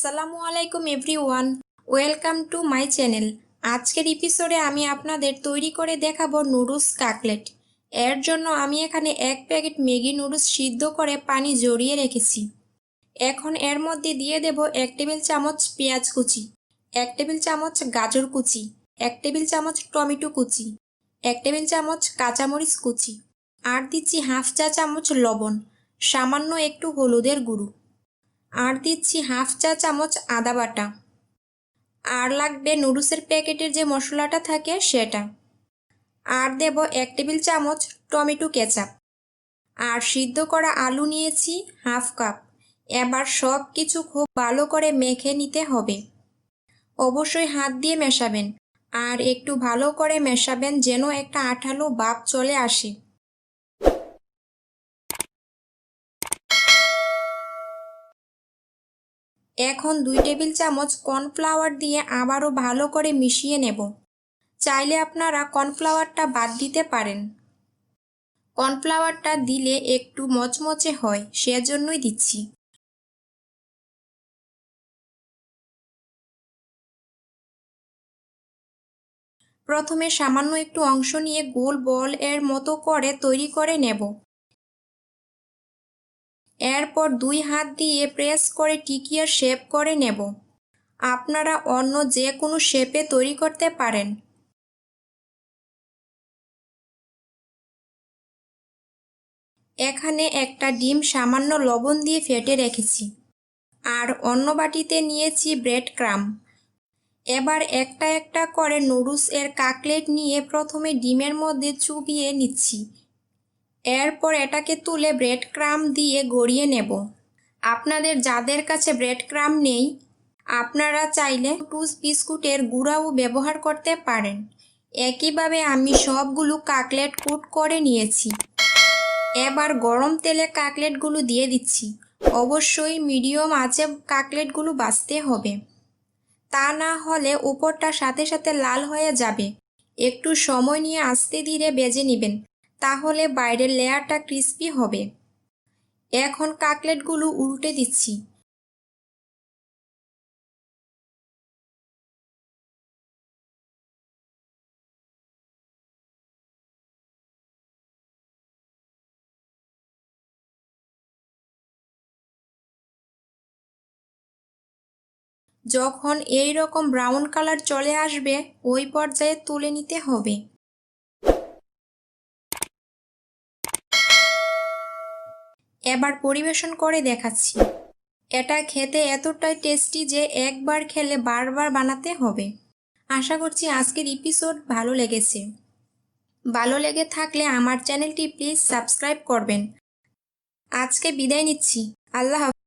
আসসালামু আলাইকুম everyone, welcome to my channel. আজকের এপিসোডে আমি আপনাদের তৈরি করে দেখাবো নুডলস কাটলেট। এর জন্য আমি এখানে 1 প্যাকেট ম্যাগি নুডলস সিদ্ধ করে পানি জড়িয়ে রেখেছি। এখন এর মধ্যে দিয়ে দেব 1 টেবিল চামচ পেঁয়াজ কুচি, 1 টেবিল চামচ গাজর কুচি, 1 টেবিল চামচ টমেটো কুচি, 1 টেবিল চামচ কাঁচামরিচ কুচি, আর দিচ্ছি হাফ চা চামচ লবণ, সামান্য একটু হলুদের গুঁড়ো, আর দিচ্ছি হাফ চা চামচ আদা বাটা, আর লাগবে নুডলসের প্যাকেটের যে মশলাটা থাকে সেটা, আর দেব 1 টেবিল চামচ টমেটো কেচাপ, আর সিদ্ধ করা আলু নিয়েছি হাফ কাপ। এবার সব কিছু খুব ভালো করে মেখে নিতে হবে। অবশ্যই হাত দিয়ে মেশাবেন, আর একটু ভালো করে মেশাবেন যেন একটা আঠালো ভাব চলে আসে। এখন 2 টেবিল চামচ কর্নফ্লাওয়ার দিয়ে আবারও ভালো করে মিশিয়ে নেব। চাইলে আপনারা কর্নফ্লাওয়ারটা বাদ দিতে পারেন। কর্নফ্লাওয়ারটা দিলে একটু মচমচে হয়, সেজন্যই দিচ্ছি। প্রথমে সামান্য একটু অংশ নিয়ে গোল বল এর মতো করে তৈরি করে নেব। এরপর 2 হাত দিয়ে প্রেস করে টিকিয়ার শেপ করে নেব। আপনারা অন্য যে কোনো শেপে তৈরি করতে পারেন। এখানে একটা ডিম সামান্য লবণ দিয়ে ফেটে রেখেছি, আর অন্য বাটিতে নিয়েছি ব্রেড ক্রাম্ব। এবার একটা একটা করে নুডলস এর কাটলেট নিয়ে প্রথমে ডিমের মধ্যে চুবিয়ে নিচ্ছি। এরপর এটাকে তুলে ব্রেড ক্রাম্ব দিয়ে গড়িয়ে নেব। আপনাদের যাদের কাছে ব্রেড ক্রাম্ব নেই, আপনারা চাইলে টুস্ট বিস্কুটের গুঁড়াও ব্যবহার করতে পারেন। একইভাবে আমি সবগুলো কাটলেট কুট করে নিয়েছি। এবার গরম তেলে কাটলেটগুলো দিয়ে দিচ্ছি। অবশ্যই মিডিয়াম আঁচে কাটলেটগুলো ভাজতে হবে, তা না হলে উপরটা সাথে সাথে লাল হয়ে যাবে। একটু সময় নিয়ে আস্তে ধীরে ভেজে নেবেন, তাহলে বাইরের লেয়ারটা ক্রিস্পি হবে। এখন কাটলেটগুলো উল্টে দিচ্ছি। যখন এই রকম ব্রাউন কালার চলে আসবে, ওই পর্যায়ে তুলে নিতে হবে। এবার পরিবেশন করে দেখাচ্ছি। এটা খেতে এতটাই টেস্টি যে একবার খেলে বারবার বানাতে হবে। আশা করছি আজকের এপিসোড ভালো লেগেছে। ভালো লেগে থাকলে আমার চ্যানেলটি প্লিজ সাবস্ক্রাইব করবেন। আজকে বিদায় নিচ্ছি। আল্লাহ হাফেজ।